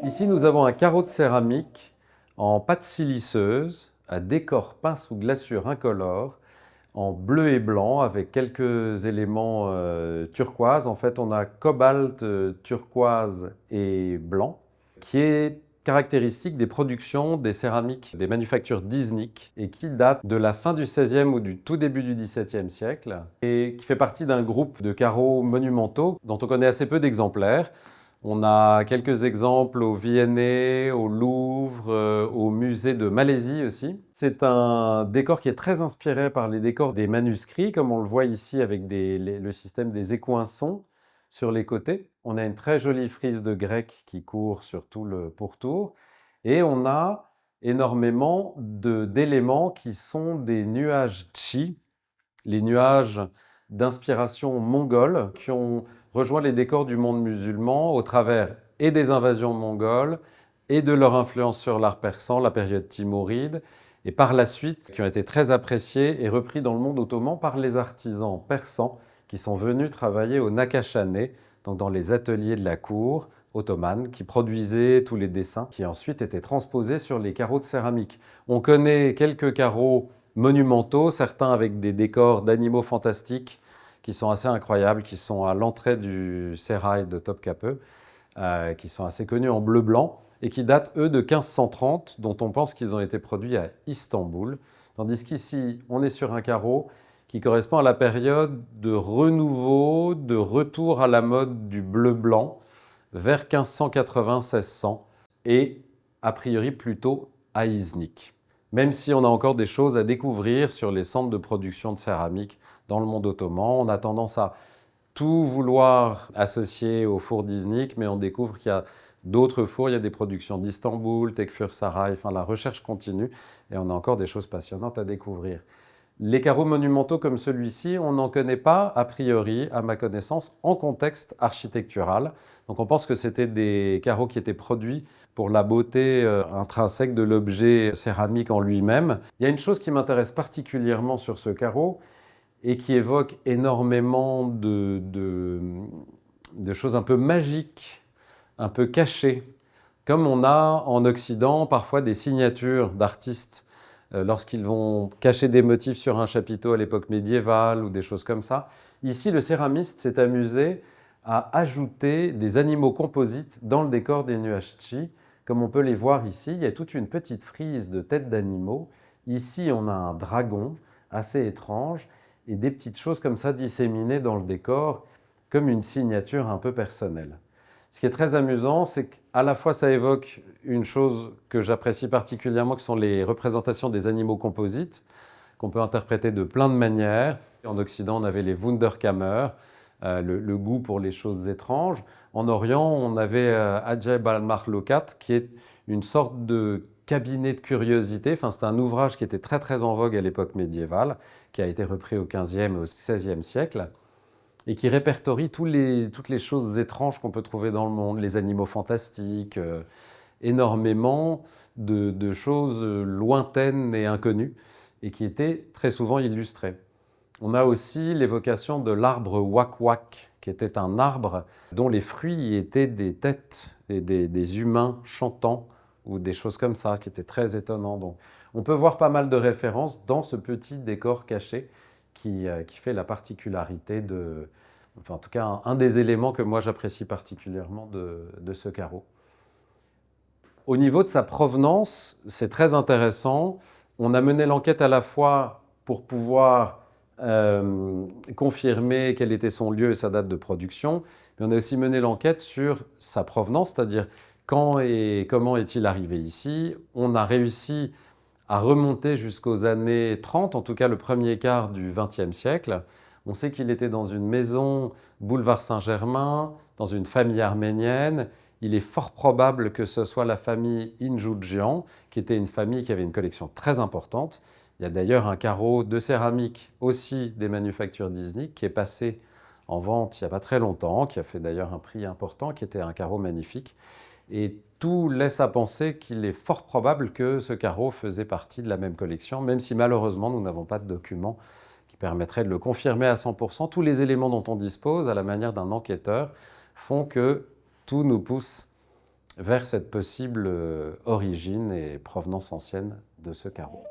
Ici, nous avons un carreau de céramique en pâte siliceuse à décor peint sous glaçure incolore en bleu et blanc avec quelques éléments turquoise. En fait, on a cobalt, turquoise et blanc qui est caractéristique des productions des céramiques des manufactures d'Iznik et qui date de la fin du XVIe ou du tout début du XVIIe siècle et qui fait partie d'un groupe de carreaux monumentaux dont on connaît assez peu d'exemplaires. On a quelques exemples au V&A, au Louvre, au musée de Malaisie aussi. C'est un décor qui est très inspiré par les décors des manuscrits, comme on le voit ici avec le système des écoinçons sur les côtés. On a une très jolie frise de grec qui court sur tout le pourtour. Et on a énormément d'éléments qui sont des nuages chi, les nuages d'inspiration mongole qui ont rejoint les décors du monde musulman au travers et des invasions mongoles et de leur influence sur l'art persan, la période timouride, et par la suite qui ont été très appréciés et repris dans le monde ottoman par les artisans persans qui sont venus travailler au Nakashané, donc dans les ateliers de la cour ottomane, qui produisaient tous les dessins qui ensuite étaient transposés sur les carreaux de céramique. On connaît quelques carreaux monumentaux, certains avec des décors d'animaux fantastiques qui sont assez incroyables, qui sont à l'entrée du sérail de Topkapı, qui sont assez connus en bleu-blanc et qui datent, eux, de 1530, dont on pense qu'ils ont été produits à Istanbul. Tandis qu'ici, on est sur un carreau qui correspond à la période de renouveau, de retour à la mode du bleu-blanc, vers 1580-1600, et a priori plutôt à Iznik. Même si on a encore des choses à découvrir sur les centres de production de céramique dans le monde ottoman, on a tendance à tout vouloir associer au four d'Iznik, mais on découvre qu'il y a d'autres fours, il y a des productions d'Istanbul, Tekfursaray, enfin la recherche continue, et on a encore des choses passionnantes à découvrir. Les carreaux monumentaux comme celui-ci, on n'en connaît pas, a priori, à ma connaissance, en contexte architectural. Donc on pense que c'était des carreaux qui étaient produits pour la beauté intrinsèque de l'objet céramique en lui-même. Il y a une chose qui m'intéresse particulièrement sur ce carreau et qui évoque énormément de choses un peu magiques, un peu cachées, comme on a en Occident parfois des signatures d'artistes lorsqu'ils vont cacher des motifs sur un chapiteau à l'époque médiévale ou des choses comme ça. Ici, le céramiste s'est amusé à ajouter des animaux composites dans le décor des nuages chi. Comme on peut les voir ici, il y a toute une petite frise de têtes d'animaux. Ici, on a un dragon assez étrange et des petites choses comme ça disséminées dans le décor, comme une signature un peu personnelle. Ce qui est très amusant, c'est qu'à la fois ça évoque une chose que j'apprécie particulièrement, qui sont les représentations des animaux composites, qu'on peut interpréter de plein de manières. En Occident, on avait les Wunderkammer, le goût pour les choses étranges. En Orient, on avait Ajaib al-Makhloukat, qui est une sorte de cabinet de curiosité. Enfin, c'est un ouvrage qui était très très en vogue à l'époque médiévale, qui a été repris au XVe et au XVIe siècle, et qui répertorie toutes les choses étranges qu'on peut trouver dans le monde, les animaux fantastiques, énormément de choses lointaines et inconnues, et qui étaient très souvent illustrées. On a aussi l'évocation de l'arbre wak-wak, qui était un arbre dont les fruits étaient des têtes et des humains chantants, ou des choses comme ça, qui étaient très étonnants. Donc, on peut voir pas mal de références dans ce petit décor caché qui fait la particularité enfin en tout cas un des éléments que moi j'apprécie particulièrement de ce carreau. Au niveau de sa provenance, c'est très intéressant. On a mené l'enquête à la fois pour pouvoir confirmer quel était son lieu et sa date de production, mais on a aussi mené l'enquête sur sa provenance, c'est-à-dire quand et comment est-il arrivé ici. On a réussi à remonter jusqu'aux années 30, en tout cas le premier quart du XXe siècle. On sait qu'il était dans une maison boulevard Saint-Germain, dans une famille arménienne. Il est fort probable que ce soit la famille Injoudjian, qui était une famille qui avait une collection très importante. Il y a d'ailleurs un carreau de céramique aussi des manufactures d'Iznik qui est passé en vente il n'y a pas très longtemps, qui a fait d'ailleurs un prix important, qui était un carreau magnifique. Et tout laisse à penser qu'il est fort probable que ce carreau faisait partie de la même collection, même si malheureusement nous n'avons pas de documents qui permettraient de le confirmer à 100%. Tous les éléments dont on dispose, à la manière d'un enquêteur, font que tout nous pousse vers cette possible origine et provenance ancienne de ce carreau.